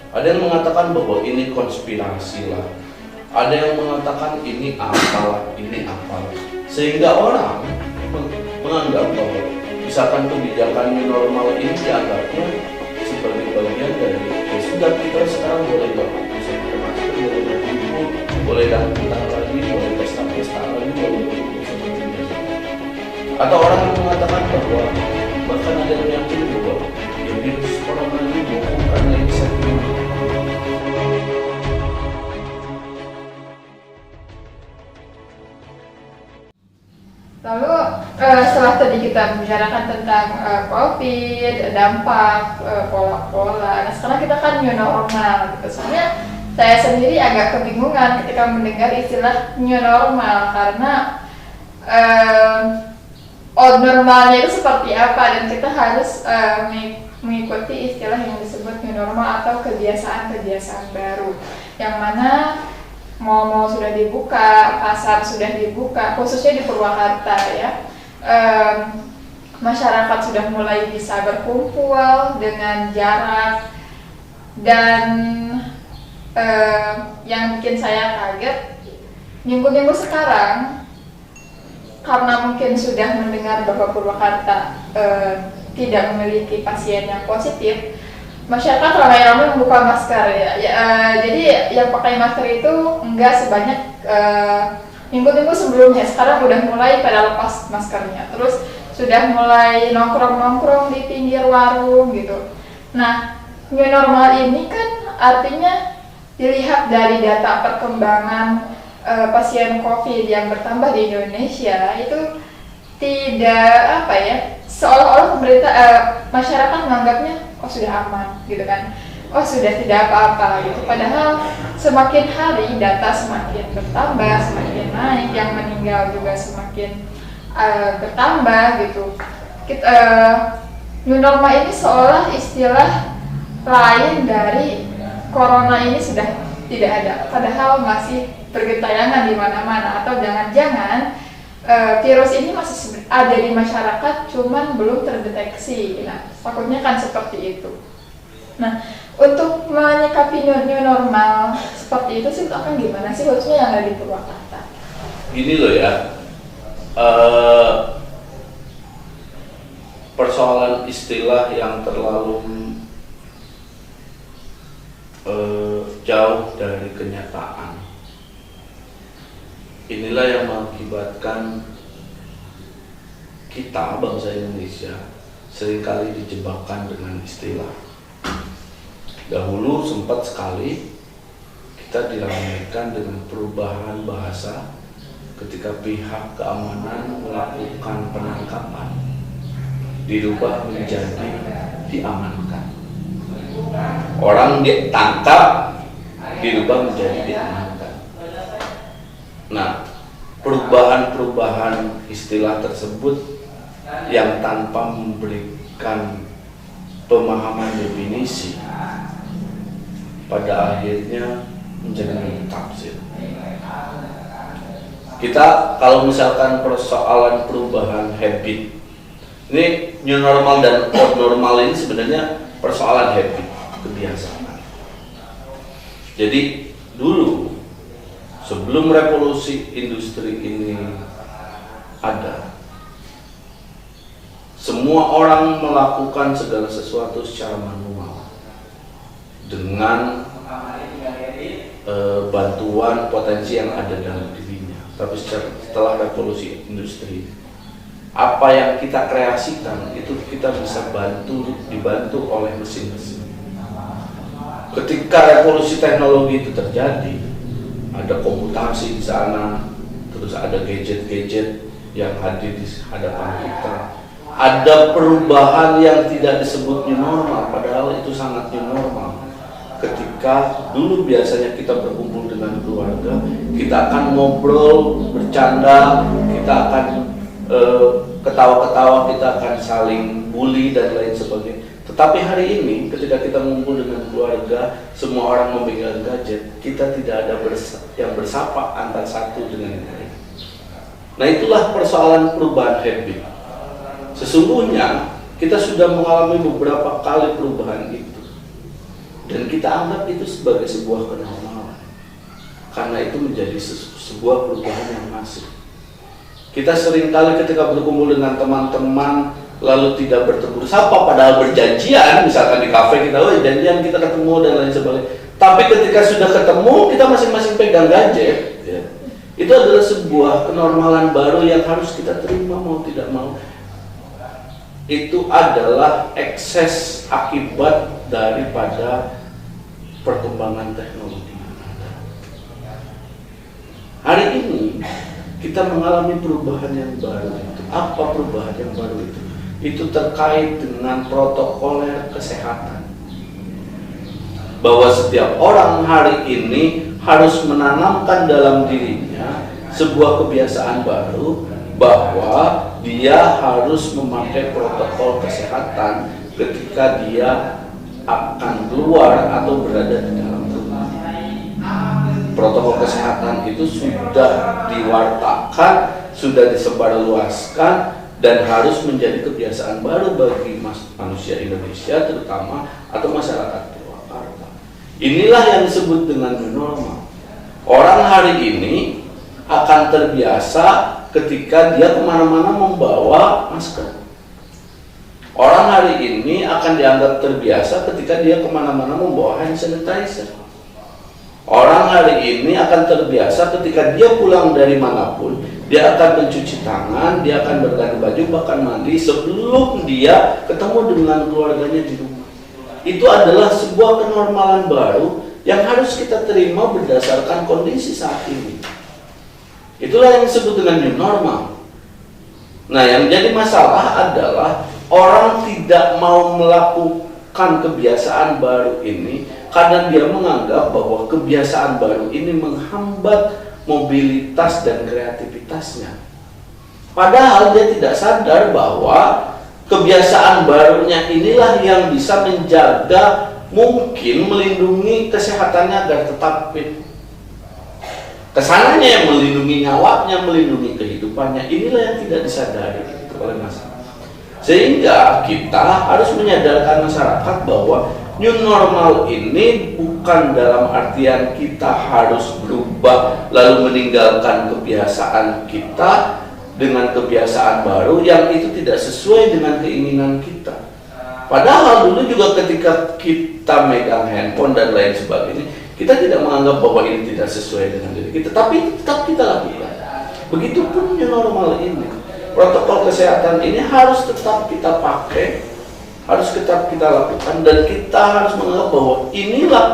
Ada yang mengatakan bahwa ini konspirasi lah. Ada yang mengatakan ini apalah, ini apalah. Sehingga orang menganggap bahwa misalkan kebijakan new normal ini dianggapnya sebagai bagian dari ya sudah kita sekarang boleh bisa pakai masker, boleh berkumpul, boleh datang lagi, boleh pesta-pesta lagi, boleh seperti biasa. Atau orang yang mengatakan bahwa bahkan ada yang meyakini bahwa ya virus corona ini bukan lagi satu. Lalu setelah tadi kita membicarakan tentang COVID, dampak, pola-pola, nah sekarang kita kan new normal gitu. Sebenarnya saya sendiri agak kebingungan ketika mendengar istilah new normal karena old normalnya itu seperti apa dan kita harus mengikuti istilah yang disebut new normal atau kebiasaan-kebiasaan baru yang mana mal-mal sudah dibuka, pasar sudah dibuka, khususnya di Purwakarta ya. Masyarakat sudah mulai bisa berkumpul dengan jarak dan yang bikin saya kaget minggu-minggu sekarang karena mungkin sudah mendengar bahwa Purwakarta tidak memiliki pasien yang positif. Masyarakat ramai-ramai membuka masker ya. Jadi yang pakai masker itu enggak sebanyak minggu-minggu sebelumnya. Sekarang udah mulai pada lepas maskernya. Terus sudah mulai nongkrong-nongkrong di pinggir warung gitu. Nah, new normal ini kan artinya dilihat dari data perkembangan pasien COVID yang bertambah di Indonesia itu tidak seolah-olah pemerintah masyarakat menganggapnya sudah aman gitu kan, sudah tidak apa-apa gitu. Padahal semakin hari data semakin bertambah, semakin naik, yang meninggal juga semakin bertambah gitu. New normal ini seolah istilah lain dari corona ini sudah tidak ada, padahal masih bergentayangan di mana-mana. Atau jangan-jangan virus ini masih ada di masyarakat, cuman belum terdeteksi. Nah, takutnya kan seperti itu. Nah, untuk menyikapi new normal seperti itu sih akan gimana sih, khususnya yang ada di Purwakarta? Gini loh ya, persoalan istilah yang terlalu jauh dari kenyataan. Inilah yang mengakibatkan kita bangsa Indonesia seringkali dijebakkan dengan istilah. Dahulu sempat sekali kita diramaikan dengan perubahan bahasa ketika pihak keamanan melakukan penangkapan, dirubah menjadi diamankan. Orang ditangkap dirubah menjadi diamankan. Nah, perubahan-perubahan istilah tersebut yang tanpa memberikan pemahaman definisi pada akhirnya menjadi tafsir. Kita kalau misalkan persoalan perubahan habit, ini new normal dan old normal ini sebenarnya persoalan habit, kebiasaan. Jadi dulu sebelum revolusi industri ini ada, semua orang melakukan segala sesuatu secara manual dengan bantuan potensi yang ada dalam dirinya. Tapi setelah revolusi industri, apa yang kita kreasikan itu kita bisa dibantu oleh mesin-mesin. Ketika revolusi teknologi itu terjadi, ada komputasi di sana, terus ada gadget-gadget yang hadir di hadapan kita. Ada perubahan yang tidak disebut new normal, padahal itu sangat new normal. Ketika dulu biasanya kita berkumpul dengan keluarga, kita akan ngobrol, bercanda, kita akan ketawa-ketawa, kita akan saling bully dan lain sebagainya. Tetapi hari ini ketika kita mengumpul dengan keluarga, semua orang memegang gadget, kita tidak ada yang bersapa antara satu dengan yang lain. Nah, itulah persoalan perubahan habit. Sesungguhnya kita sudah mengalami beberapa kali perubahan itu. dan kita anggap itu sebagai sebuah kenormalan, karena itu menjadi sebuah perubahan yang masif. Kita seringkali ketika berkumpul dengan teman-teman lalu tidak bertegur sapa padahal berjanjian, misalkan di kafe kita, oh janjian kita ketemu dan lain sebagainya. Tapi ketika sudah ketemu kita masing-masing pegang gadget, ya. Itu adalah sebuah kenormalan baru yang harus kita terima mau tidak mau. Itu adalah ekses akibat daripada perkembangan teknologi. Hari ini kita mengalami perubahan yang baru. Apa perubahan yang baru itu? Itu terkait dengan protokoler kesehatan. Bahwa setiap orang hari ini harus menanamkan dalam dirinya sebuah kebiasaan baru, bahwa dia harus memakai protokol kesehatan ketika dia akan keluar atau berada di dalam rumah. Protokol kesehatan itu sudah diwartakan, sudah disebarluaskan, dan harus menjadi kebiasaan baru bagi manusia Indonesia terutama atau masyarakat Purwakarta. Inilah yang disebut dengan new normal. Orang hari ini akan terbiasa ketika dia kemana-mana membawa masker. Orang hari ini akan dianggap terbiasa ketika dia kemana-mana membawa hand sanitizer. Orang hari ini akan terbiasa ketika dia pulang dari manapun, dia akan mencuci tangan, dia akan berganti baju, bahkan mandi sebelum dia ketemu dengan keluarganya di rumah. Itu adalah sebuah kenormalan baru yang harus kita terima berdasarkan kondisi saat ini. Itulah yang disebut dengan new normal. Nah, yang jadi masalah adalah orang tidak mau melakukan kebiasaan baru ini karena dia menganggap bahwa kebiasaan baru ini menghambat mobilitas dan kreativitasnya. Padahal dia tidak sadar bahwa kebiasaan barunya inilah yang bisa menjaga, mungkin melindungi kesehatannya agar tetap fit. Kesananya yang melindungi nyawanya, melindungi kehidupannya, inilah yang tidak disadari oleh masyarakat. Sehingga kita harus menyadarkan masyarakat bahwa new normal ini bukan dalam artian kita harus berubah lalu meninggalkan kebiasaan kita dengan kebiasaan baru yang itu tidak sesuai dengan keinginan kita. Padahal dulu juga ketika kita megang handphone dan lain sebagainya, kita tidak menganggap bahwa ini tidak sesuai dengan diri kita, tapi tetap kita lakukan. Begitupun new normal ini. Protokol kesehatan ini harus tetap kita pakai, harus tetap kita lakukan, dan kita harus menganggap bahwa inilah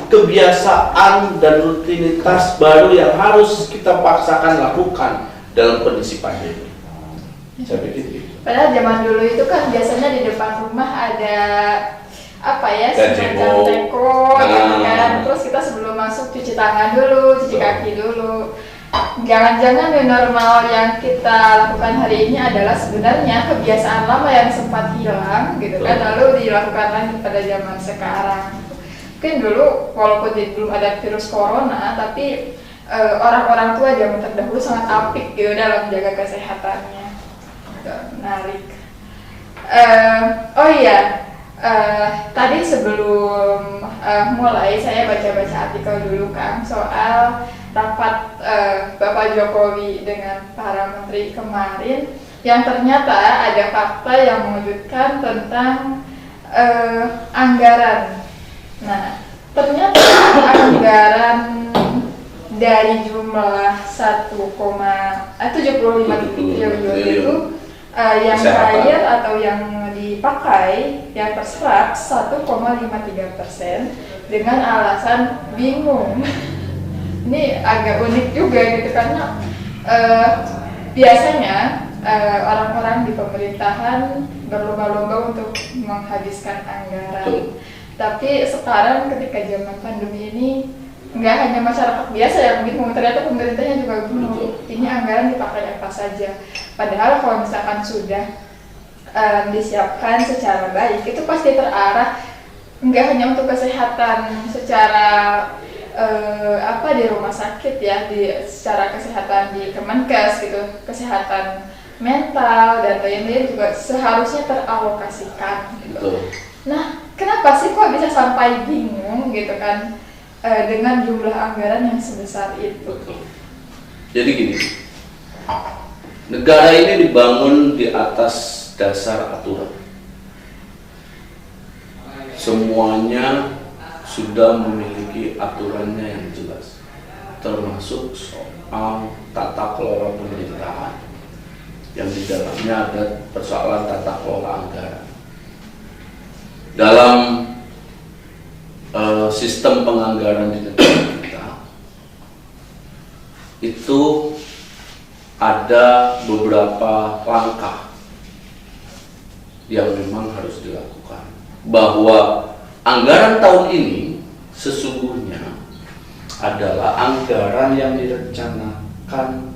kebiasaan dan rutinitas baru yang harus kita paksakan lakukan dalam kondisi pandemi. Saya pikir gitu. Padahal zaman dulu itu kan biasanya di depan rumah ada apa ya, semacam teko, gitu kan. Terus kita sebelum masuk cuci tangan dulu, cuci kaki dulu. Jangan-jangan new normal yang kita lakukan hari ini adalah sebenarnya kebiasaan lama yang sempat hilang, gitu kan, lalu dilakukan lagi pada zaman sekarang. Mungkin dulu walaupun belum ada virus corona, tapi orang-orang tua zaman terdahulu sangat apik gitu dalam menjaga kesehatannya. Menarik. Oh iya, tadi sebelum mulai saya baca-baca artikel dulu Kang soal rapat Bapak Jokowi dengan para menteri kemarin, yang ternyata ada fakta yang mengejutkan tentang anggaran. Nah, ternyata anggaran dari jumlah 1,75 triliun itu yang cair atau yang dipakai, yang terserap 1,53% dengan alasan bingung. Ini agak unik juga gitu, karena biasanya orang-orang di pemerintahan berlomba-lomba untuk menghabiskan anggaran. Tapi sekarang ketika zaman pandemi ini, nggak hanya masyarakat biasa yang bingung, ternyata pemerintahnya juga bingung. Ini anggaran dipakai apa saja. Padahal kalau misalkan sudah disiapkan secara baik, itu pasti terarah nggak hanya untuk kesehatan secara di rumah sakit ya, secara kesehatan di Kemenkes gitu, kesehatan mental dan lain-lain juga seharusnya teralokasikan gitu. Nah, kenapa sih kok bisa sampai bingung gitu kan dengan jumlah anggaran yang sebesar itu. Betul. Jadi gini, negara ini dibangun di atas dasar aturan. Semuanya sudah memiliki aturannya yang jelas, termasuk soal tata kelola pemerintahan yang di dalamnya ada persoalan tata kelola anggaran. Dalam sistem penganggaran di negara kita itu ada beberapa langkah yang memang harus dilakukan, bahwa anggaran tahun ini sesungguhnya adalah anggaran yang direncanakan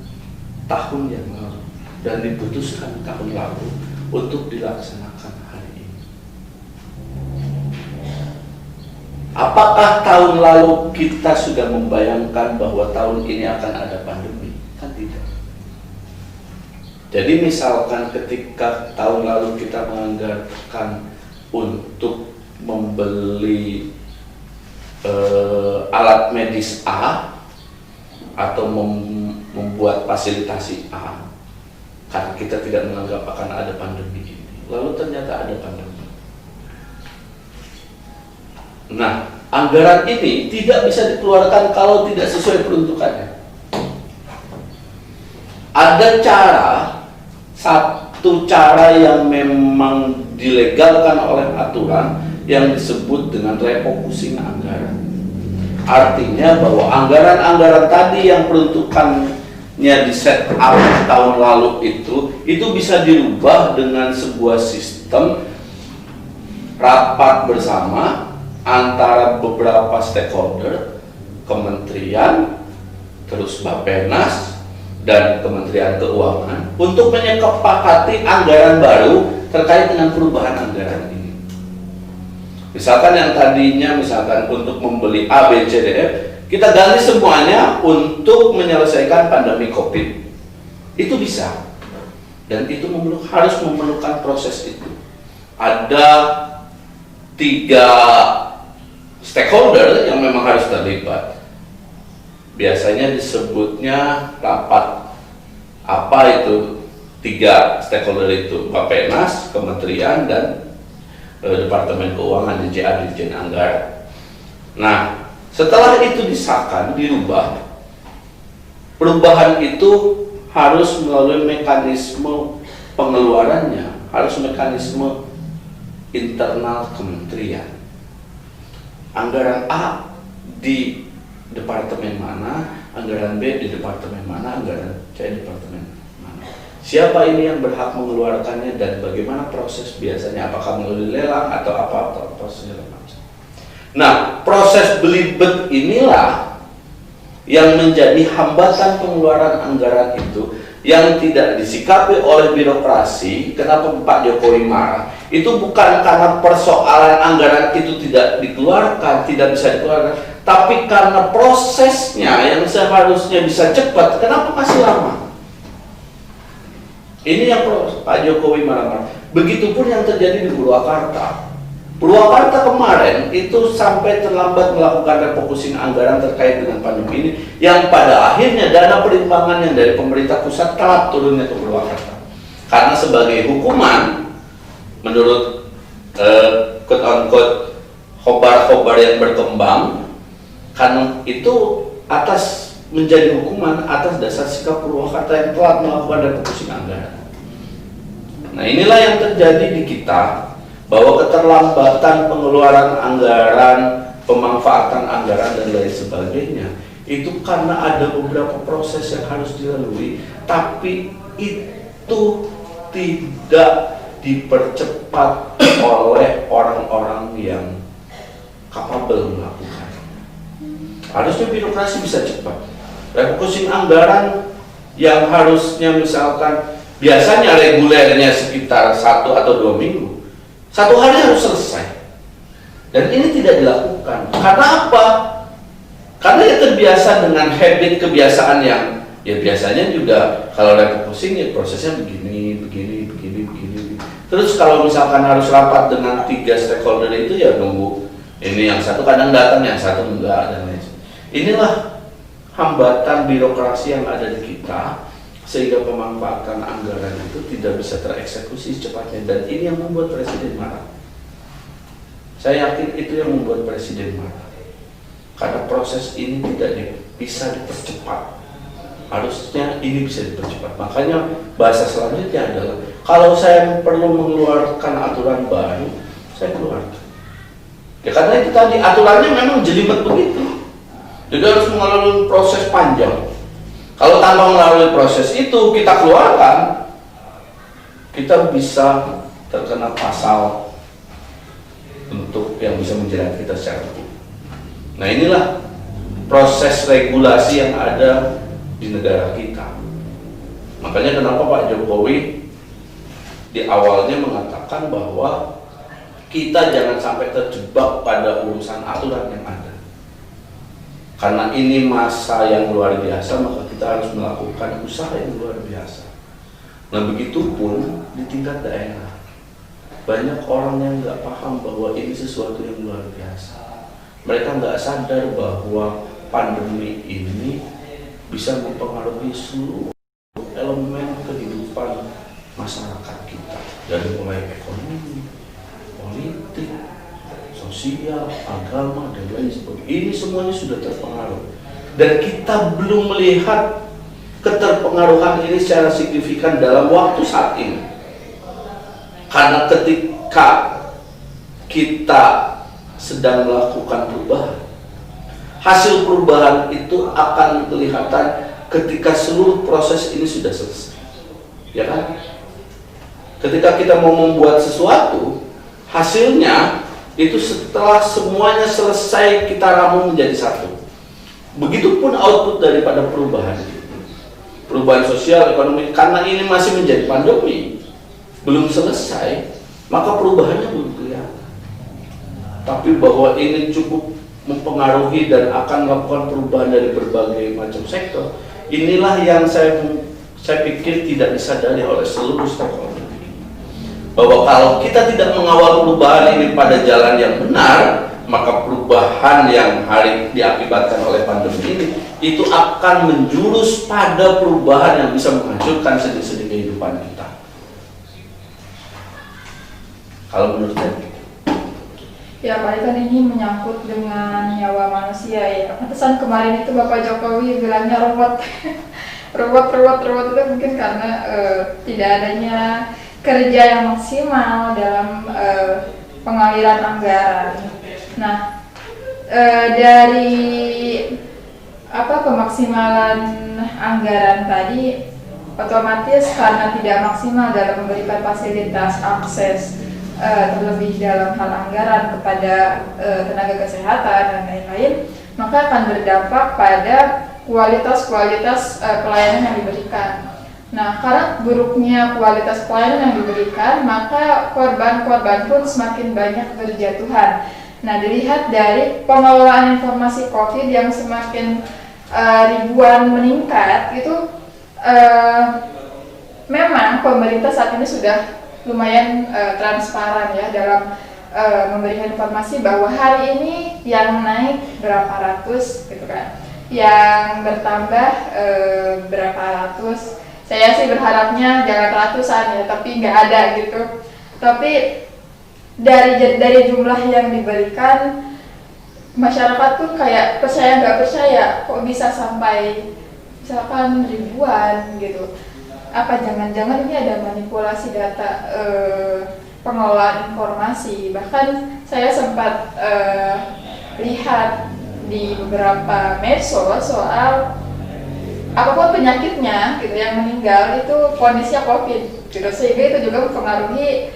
tahun yang lalu dan diputuskan tahun lalu untuk dilaksanakan hari ini. Apakah tahun lalu kita sudah membayangkan bahwa tahun ini akan ada pandemi? Kan tidak. Jadi misalkan ketika tahun lalu kita menganggarkan untuk membeli alat medis A atau membuat fasilitasi A, karena kita tidak menganggap akan ada pandemi ini, lalu ternyata ada pandemi. Nah, anggaran ini tidak bisa dikeluarkan kalau tidak sesuai peruntukannya. Ada cara, satu cara yang memang dilegalkan oleh aturan yang disebut dengan refocusing anggaran. Artinya bahwa anggaran-anggaran tadi yang peruntukannya di set up tahun lalu itu bisa dirubah dengan sebuah sistem rapat bersama antara beberapa stakeholder, kementerian, terus Bappenas dan Kementerian Keuangan untuk menyepakati anggaran baru terkait dengan perubahan anggaran ini. Misalkan yang tadinya misalkan untuk membeli A, B, C, D, F, kita ganti semuanya untuk menyelesaikan pandemi COVID. Itu bisa. Dan itu harus memerlukan proses itu. Ada 3 stakeholder yang memang harus terlibat. Biasanya disebutnya rapat. Apa itu 3 stakeholder itu? Bappenas, Kementerian, dan Departemen Keuangan, DJA, Dirjen Anggaran. Nah, setelah itu disahkan, dirubah, perubahan itu harus melalui mekanisme pengeluarannya, harus mekanisme internal kementerian. Anggaran A di departemen mana, anggaran B di departemen mana, anggaran C di departemen mana. Siapa ini yang berhak mengeluarkannya dan bagaimana proses biasanya, apakah melalui lelang atau apa segala macam. Nah, proses belibet inilah yang menjadi hambatan pengeluaran anggaran itu yang tidak disikapi oleh birokrasi. Kenapa Pak Jokowi marah? Itu bukan karena persoalan anggaran itu tidak dikeluarkan, tidak bisa dikeluarkan, tapi karena prosesnya yang seharusnya bisa cepat, kenapa masih lama? Ini yang Pak Jokowi marah-marah. Begitupun yang terjadi di Purwakarta. Purwakarta kemarin itu sampai terlambat melakukan refocusing anggaran terkait dengan pandemi ini, yang pada akhirnya dana perimbangan yang dari pemerintah pusat telat turunnya ke Purwakarta. Karena sebagai hukuman, menurut quote-unquote khobar-khobar yang berkembang, karena itu atas menjadi hukuman atas dasar sikap Purwakarta yang telat melakukan refocusing anggaran. Nah, inilah yang terjadi di kita, bahwa keterlambatan pengeluaran anggaran, pemanfaatan anggaran dan lain sebagainya itu karena ada beberapa proses yang harus dilalui, tapi itu tidak dipercepat oleh orang-orang yang kapabel melakukan. Harusnya birokrasi bisa cepat. Refocusing anggaran yang harusnya misalkan biasanya regulernya sekitar 1 atau 2 minggu, 1 hari harus selesai. Dan ini tidak dilakukan. Karena apa? Karena ya terbiasa dengan habit, kebiasaan yang ya biasanya juga kalau refocusing ya prosesnya begini. Terus kalau misalkan harus rapat dengan 3 stakeholder itu ya nunggu. Ini yang satu kadang datang, yang satu enggak dan lain. Inilah hambatan birokrasi yang ada di kita sehingga pemanfaatan anggaran itu tidak bisa tereksekusi secepatnya, dan ini yang membuat Presiden marah. Saya yakin itu yang membuat Presiden marah. Karena proses ini tidak bisa dipercepat. Harusnya ini bisa dipercepat. Makanya bahasa selanjutnya adalah kalau saya perlu mengeluarkan aturan baru, saya keluarkan. Ya karena itu tadi aturannya memang jelimet begitu. Jadi harus melalui proses panjang. Kalau tanpa melalui proses itu kita keluarkan, kita bisa terkena pasal untuk yang bisa menjerat kita secara hukum. Nah inilah proses regulasi yang ada di negara kita. Makanya kenapa Pak Jokowi di awalnya mengatakan bahwa kita jangan sampai terjebak pada urusan aturan yang ada. Karena ini masa yang luar biasa, maka kita harus melakukan usaha yang luar biasa. Nah begitupun di tingkat daerah. Banyak orang yang nggak paham bahwa ini sesuatu yang luar biasa. Mereka nggak sadar bahwa pandemi ini bisa mempengaruhi seluruh elemen kehidupan masyarakat kita, dari mulai ekonomi, politik, sosial, agama, dan lain sebagainya. Ini semuanya sudah terpengaruh, dan kita belum melihat keterpengaruhan ini secara signifikan dalam waktu saat ini. Karena ketika kita sedang melakukan perubahan, hasil perubahan itu akan kelihatan ketika seluruh proses ini sudah selesai, ya kan? Ketika kita mau membuat sesuatu, hasilnya itu setelah semuanya selesai kita ramu menjadi satu. Begitupun output daripada perubahan sosial, ekonomi. Karena ini masih menjadi pandemi, belum selesai, maka perubahannya belum kelihatan. Tapi bahwa ini cukup mempengaruhi dan akan melakukan perubahan dari berbagai macam sektor, inilah yang saya pikir tidak disadari oleh seluruh stakeholder. Bahwa kalau kita tidak mengawal perubahan ini pada jalan yang benar, maka perubahan yang hari diakibatkan oleh pandemi ini itu akan menjurus pada perubahan yang bisa menghancurkan sendi-sendi kehidupan kita. Kalau menurut saya, ya Pak, kan ini menyangkut dengan nyawa manusia ya. Pantesan kemarin itu Bapak Jokowi bilangnya robot, robot itu mungkin karena tidak adanya kerja yang maksimal dalam pengaliran anggaran. Nah, dari pemaksimalan anggaran tadi, otomatis karena tidak maksimal dalam memberikan fasilitas akses terlebih dalam hal anggaran kepada tenaga kesehatan dan lain-lain, maka akan berdampak pada kualitas pelayanan yang diberikan. Nah, karena buruknya kualitas pelayanan yang diberikan, maka korban-korban pun semakin banyak berjatuhan. Nah, dilihat dari pengelolaan informasi COVID yang semakin ribuan meningkat, itu memang pemerintah saat ini sudah lumayan transparan ya dalam memberikan informasi bahwa hari ini yang naik berapa ratus gitu kan, yang bertambah berapa ratus. Saya sih berharapnya jangan ratusan ya, tapi nggak ada gitu. Tapi dari jumlah yang diberikan, masyarakat tuh kayak percaya nggak percaya, kok bisa sampai misalkan ribuan gitu. Apa jangan-jangan ini ada manipulasi data pengelolaan informasi. Bahkan saya sempat lihat di beberapa medsos soal apapun penyakitnya gitu yang meninggal itu kondisinya COVID gitu, sehingga itu juga mempengaruhi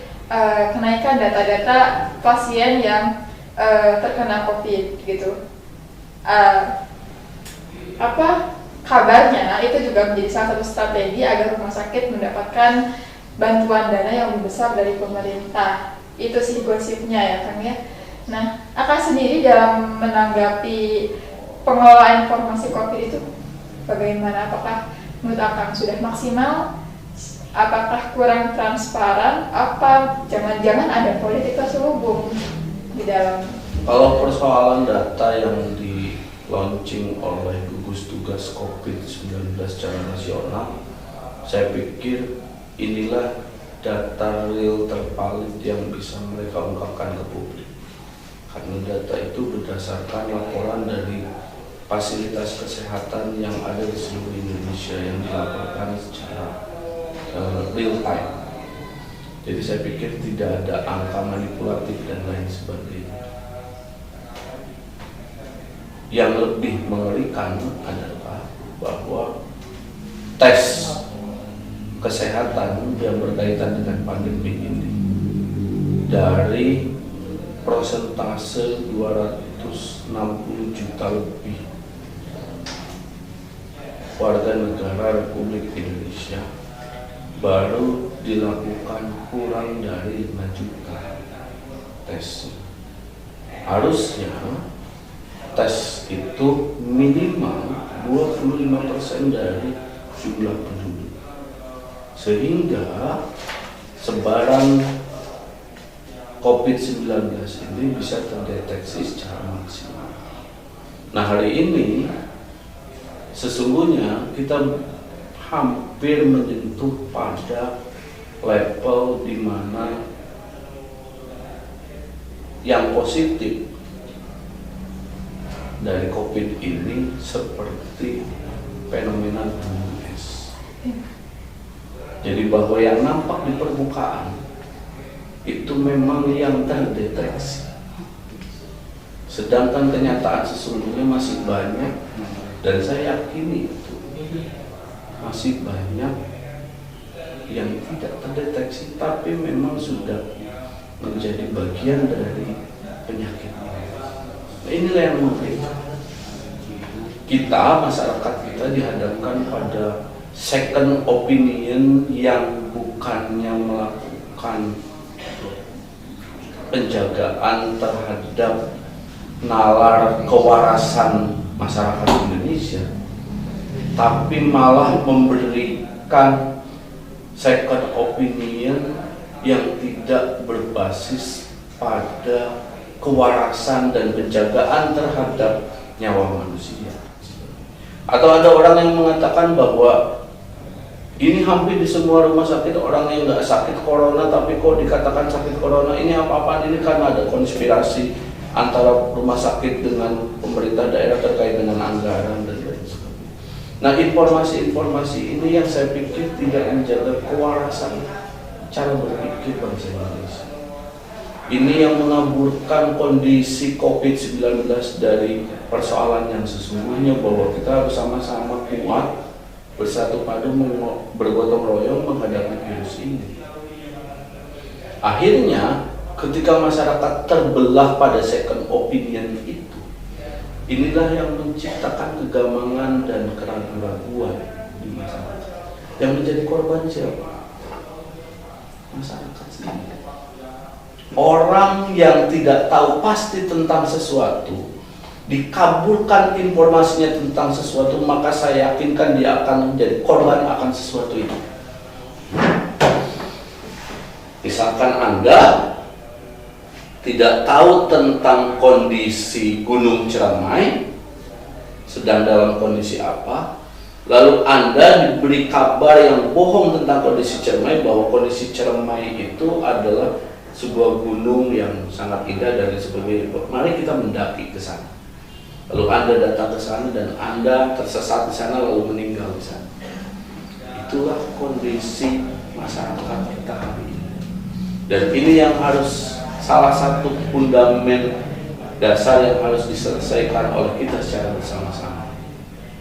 kenaikan data-data pasien yang terkena COVID gitu. Kabarnya itu juga menjadi salah satu strategi agar rumah sakit mendapatkan bantuan dana yang lebih besar dari pemerintah. Itu sih gosipnya ya Kang ya. Nah, Akang sendiri dalam menanggapi pengelolaan informasi COVID itu bagaimana? Apakah menurut Akang sudah maksimal Apakah kurang transparan? Apa jangan-jangan ada politik terselubung di dalam? Kalau persoalan data yang di launching oleh gugus tugas COVID-19 secara nasional, saya pikir inilah data real tervalid yang bisa mereka ungkapkan ke publik. Karena data itu berdasarkan laporan dari fasilitas kesehatan yang ada di seluruh Indonesia yang dilaporkan secara real time. Jadi saya pikir tidak ada angka manipulatif dan lain sebagainya. Yang lebih mengerikan adalah bahwa tes kesehatan yang berkaitan dengan pandemi ini dari persentase 260 juta lebih warga negara Republik Indonesia baru dilakukan kurang dari 5 juta tes. Harusnya tes itu minimal 25% dari jumlah penduduk, sehingga sebaran COVID-19 ini bisa terdeteksi secara maksimal. Nah, hari ini sesungguhnya kita hampir menyentuh pada level di mana yang positif dari COVID ini seperti fenomena gunung es. Jadi bahwa yang nampak di permukaan itu memang yang terdeteksi, sedangkan kenyataan sesungguhnya masih banyak, dan saya yakini itu masih banyak yang tidak terdeteksi tapi memang sudah menjadi bagian dari penyakit ini. Nah, inilah yang mengerikan. Kita, masyarakat kita dihadapkan pada second opinion yang bukannya melakukan penjagaan terhadap nalar kewarasan masyarakat Indonesia, tapi malah memberikan second opinion yang tidak berbasis pada kewarasan dan penjagaan terhadap nyawa manusia. Atau ada orang yang mengatakan bahwa ini hampir di semua rumah sakit orang yang nggak sakit corona tapi kok dikatakan sakit corona, ini apa-apaan, ini karena ada konspirasi antara rumah sakit dengan pemerintah daerah terkait dengan anggaran dan lain sebagainya. Nah, informasi-informasi ini yang saya pikir tidak menjaga kewarasan cara berpikir bangsa Indonesia. Ini yang mengaburkan kondisi COVID-19 dari persoalan yang sesungguhnya, bahwa kita harus sama-sama kuat, bersatu padu, bergotong royong menghadapi virus ini. Akhirnya ketika masyarakat terbelah pada second opinion itu, inilah yang menciptakan kegamangan dan keraguan-keraguan di masyarakat. Yang menjadi korban siapa? Masyarakat sendiri. Orang yang tidak tahu pasti tentang sesuatu, dikabulkan informasinya tentang sesuatu, maka saya yakinkan dia akan menjadi korban akan sesuatu itu. Misalkan Anda tidak tahu tentang kondisi Gunung Ciremai sedang dalam kondisi apa, lalu Anda diberi kabar yang bohong tentang kondisi Ciremai, bahwa kondisi Ciremai itu adalah sebuah gunung yang sangat indah dan sebagainya. Mari kita mendaki ke sana. Lalu Anda datang ke sana dan Anda tersesat di sana lalu meninggal di sana. Itulah kondisi masyarakat kita hari ini. Dan ini yang harus salah satu fundament dasar yang harus diselesaikan oleh kita secara bersama-sama.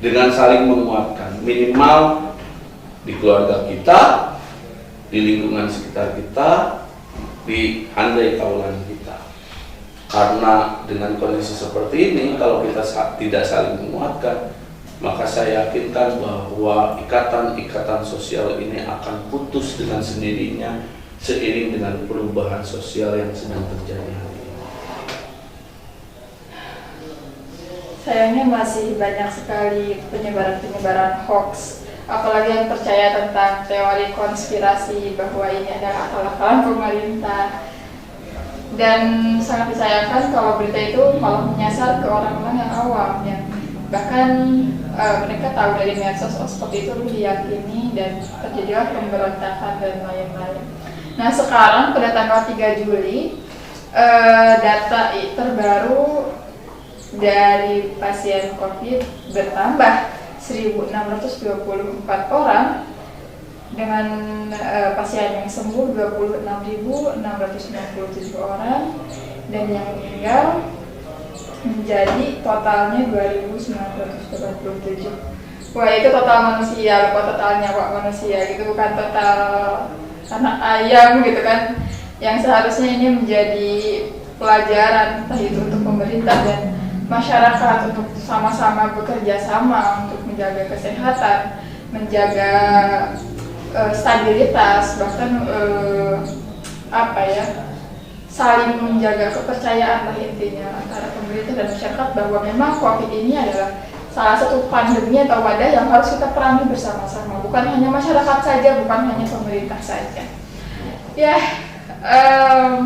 Dengan saling menguatkan, minimal di keluarga kita, di lingkungan sekitar kita, di handai kaulan kita. Karena dengan kondisi seperti ini, kalau kita tidak saling menguatkan, maka saya yakinkan bahwa ikatan-ikatan sosial ini akan putus dengan sendirinya seiring dengan perubahan sosial yang sedang terjadi hari ini. Sayangnya masih banyak sekali penyebaran-penyebaran hoax apalagi yang percaya tentang teori konspirasi bahwa ini adalah akal-akalan pemerintah. Dan sangat disayangkan kalau berita itu malah menyasar ke orang-orang yang awam, yang bahkan mereka tahu dari medsos seperti itu diyakini, dan terjadilah pemberontakan dan lain-lain. Nah, sekarang pada tanggal 3 Juli data terbaru dari pasien COVID bertambah 1.624 orang, dengan pasien yang sembuh 26.697 orang, dan yang meninggal menjadi totalnya 2.987. Wah, itu total manusia, bukan total nyawa manusia gitu, bukan total anak ayam gitu kan, yang seharusnya ini menjadi pelajaran entah itu untuk pemerintah dan masyarakat untuk sama-sama bekerja sama untuk menjaga kesehatan, menjaga stabilitas, bahkan saling menjaga kepercayaan lah intinya antara pemerintah dan masyarakat, bahwa memang COVID ini adalah salah satu pandemi atau wadah yang harus kita perangi bersama-sama, bukan hanya masyarakat saja, bukan hanya pemerintah saja. Ya,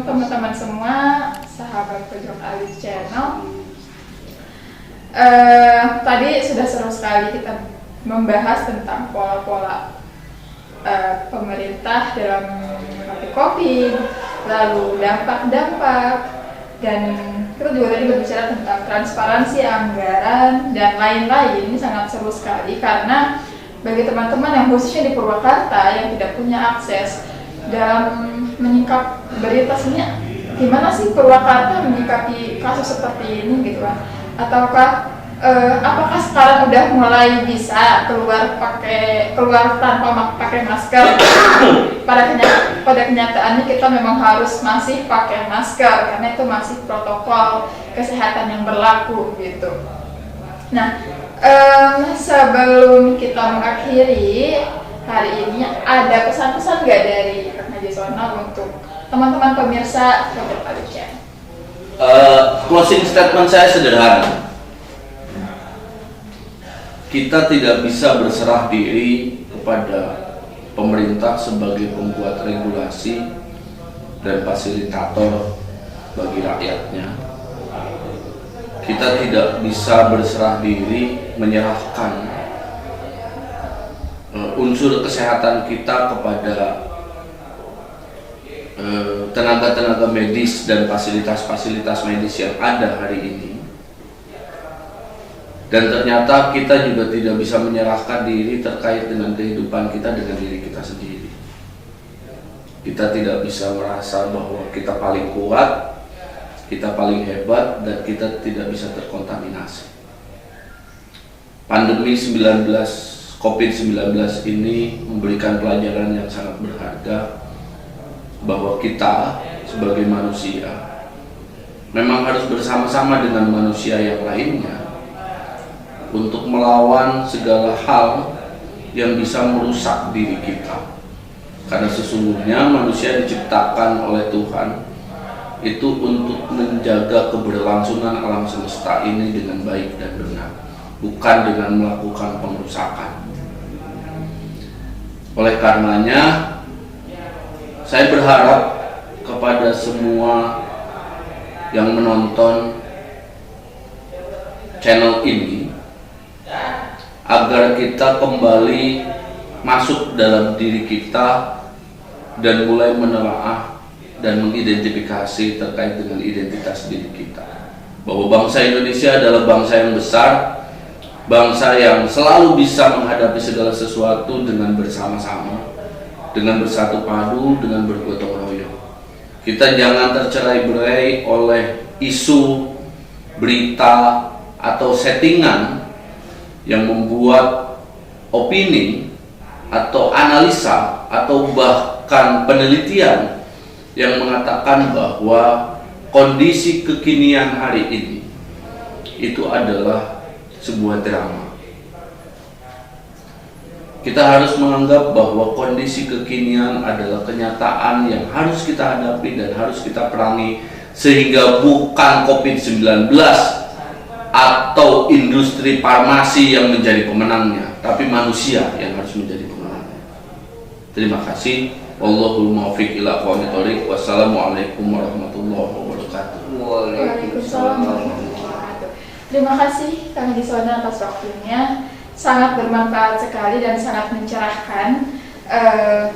teman-teman semua, sahabat Pojok Alit Channel, tadi sudah seru sekali kita membahas tentang pola-pola pemerintah dalam menghadapi COVID, lalu dampak-dampak, dan kita juga tadi berbicara tentang transparansi anggaran dan lain-lain. Ini sangat seru sekali karena bagi teman-teman yang khususnya di Purwakarta yang tidak punya akses dalam menyikap berita sebenarnya gimana sih Purwakarta menyikapi kasus seperti ini gitu kan, ataukah apakah sekarang udah mulai bisa keluar tanpa pakai masker? Pada kenyataannya kita memang harus masih pakai masker karena itu masih protokol kesehatan yang berlaku gitu. Nah, sebelum kita mengakhiri hari ini, ada pesan-pesan nggak dari Kak Najisona untuk teman-teman pemirsa Pojok Alit Channel? Closing statement saya sederhana. Kita tidak bisa berserah diri kepada pemerintah sebagai pembuat regulasi dan fasilitator bagi rakyatnya. Kita tidak bisa berserah diri menyerahkan unsur kesehatan kita kepada tenaga-tenaga medis dan fasilitas-fasilitas medis yang ada hari ini. Dan ternyata kita juga tidak bisa menyerahkan diri terkait dengan kehidupan kita dengan diri kita sendiri. Kita tidak bisa merasa bahwa kita paling kuat, kita paling hebat, dan kita tidak bisa terkontaminasi. Pandemi COVID-19 ini memberikan pelajaran yang sangat berharga bahwa kita sebagai manusia memang harus bersama-sama dengan manusia yang lainnya untuk melawan segala hal yang bisa merusak diri kita. Karena sesungguhnya manusia diciptakan oleh Tuhan itu untuk menjaga keberlangsungan alam semesta ini dengan baik dan benar, bukan dengan melakukan pengrusakan. Oleh karenanya, saya berharap kepada semua yang menonton channel ini agar kita kembali masuk dalam diri kita dan mulai menelaah dan mengidentifikasi terkait dengan identitas diri kita, bahwa bangsa Indonesia adalah bangsa yang besar, bangsa yang selalu bisa menghadapi segala sesuatu dengan bersama-sama, dengan bersatu padu, dengan bergotong royong. Kita jangan tercerai-berai oleh isu, berita, atau settingan yang membuat opini atau analisa atau bahkan penelitian yang mengatakan bahwa kondisi kekinian hari ini itu adalah sebuah drama. Kita harus menganggap bahwa kondisi kekinian adalah kenyataan yang harus kita hadapi dan harus kita perangi, sehingga bukan COVID-19 atau industri farmasi yang menjadi pemenangnya, tapi manusia yang harus menjadi pemenangnya. Terima kasih. Wallahul muwaffiq ila aqwamit thoriq. Wassalamualaikum warahmatullahi wabarakatuh. Waalaikumsalam warahmatullahi wabarakatuh. Terima kasih Kang Haji Sona atas waktunya, sangat bermanfaat sekali dan sangat mencerahkan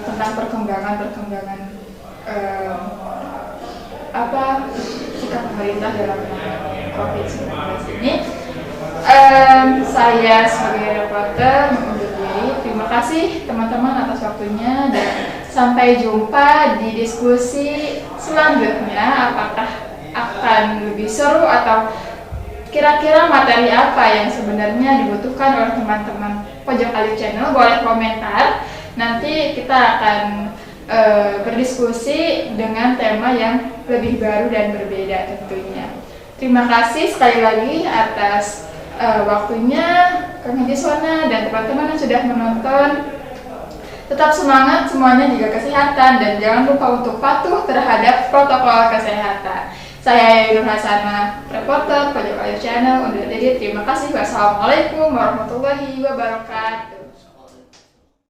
tentang perkembangan sikap pemerintah dalam COVID-19 ini. Saya sebagai reporter undur diri. Terima kasih teman-teman atas waktunya dan sampai jumpa di diskusi selanjutnya. Apakah akan lebih seru atau kira-kira materi apa yang sebenarnya dibutuhkan oleh teman-teman Pojok Alif Channel? Boleh komentar. Nanti kita akan berdiskusi dengan tema yang lebih baru dan berbeda tentunya. Terima kasih sekali lagi atas waktunya Kang Haji Sona dan teman-teman yang sudah menonton. Tetap semangat semuanya, jaga kesehatan dan jangan lupa untuk patuh terhadap protokol kesehatan. Saya Nur Hasanah, reporter Pojok Alif Channel undur diri. Terima kasih. Wassalamualaikum warahmatullahi wabarakatuh.